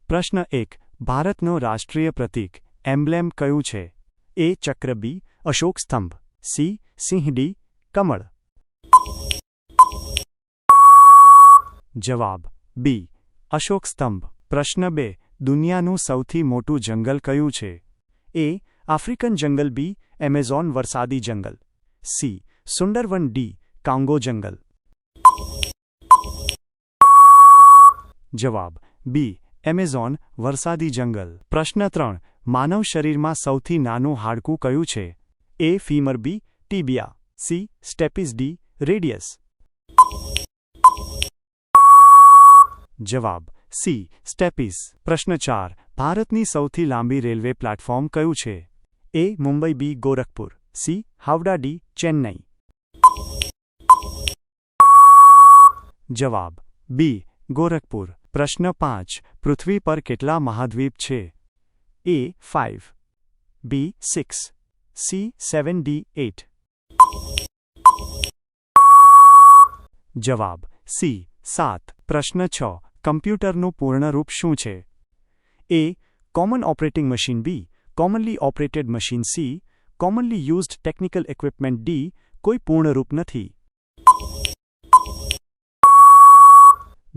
પ્રશ્ન 1. ભારતનો રાષ્ટ્રીય પ્રતીક એમ્બ્લેમ કયું છે? એ. ચક્ર, બી. અશોક સ્તંભ, સી. સિંહ, ડી. કમળ. જવાબ બી. અશોક સ્તંભ. પ્રશ્ન 2. દુનિયાનું સૌથી મોટું જંગલ કયું છે? એ. આફ્રિકન જંગલ, બી. એમેઝોન વરસાદી જંગલ, સી. સુંદરવન, ડી. કાંગો જંગલ. જવાબ બી. એમેઝોન વરસાદી જંગલ. પ્રશ્ન 3. માનવ શરીરમાં સૌથી નાનું હાડકું કયું છે? એ. ફીમર, બી. ટીબિયા, સી. સ્ટેપિસ, ડી. રેડિયસ. જવાબ સી. સ્ટેપિસ. પ્રશ્ન 4. ભારતની સૌથી લાંબી રેલવે પ્લેટફોર્મ કયું છે? એ. મુંબઈ, બી. ગોરખપુર, સી. હાવડા, ડી. ચેન્નઈ. જવાબ બી. ગોરખપુર. પ્રશ્ન 5. પૃથ્વી પર કેટલા મહાદ્વીપ છે? એ. 5, બી. 6, સી. 7, ડી. 8. જવાબ સી. 7. પ્રશ્ન 6. કમ્પ્યુટરનું પૂર્ણ રૂપ શું છે? A. Common operating machine, B. Commonly operated machine, C. Commonly used technical equipment, D. કોઈ પૂર્ણ રૂપ નથી.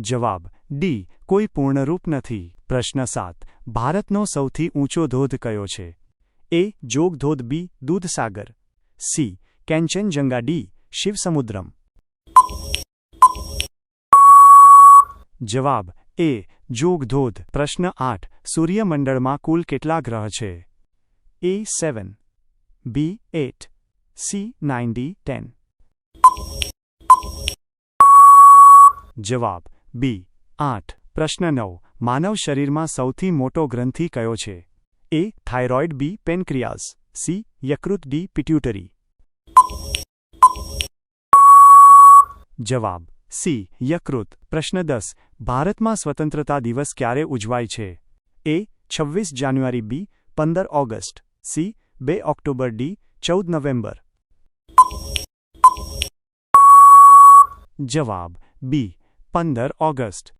જવાબ ડી. કોઈ પૂર્ણ રૂપ નથી. પ્રશ્ન 7. ભારતનો સૌથી ઊંચો ધોધ કયો છે? એ. જોગ ધોધ, બી. દૂધસાગર, સી. કેન્ચનજંગા, ડી. શિવસમુદ્રમ. જવાબ એ. જોગ ધોધ. પ્રશ્ન 8. સૂર્યમંડળમાં કુલ કેટલા ગ્રહ છે? એ. 7, બી. 8, સી. 9, ડી. 10. જવાબ બી. 8. પ્રશ્ન 9. માનવ શરીરમાં સૌથી મોટો ગ્રંથિ કયો છે? એ. થાઇરોઇડ, બી. પેનક્રિયાઝ, સી. યકૃત, ડી. પિટ્યુટરી. જવાબ સી. યકૃત. પ્રશ્ન 10. ભારતમાં સ્વતંત્રતા દિવસ ક્યારે ઉજવાય છે? એ. 26 જાન્યુઆરી, બી. 15 August, C. 2 October, D. 14 November. જવાબ બી. 15 ઓગસ્ટ.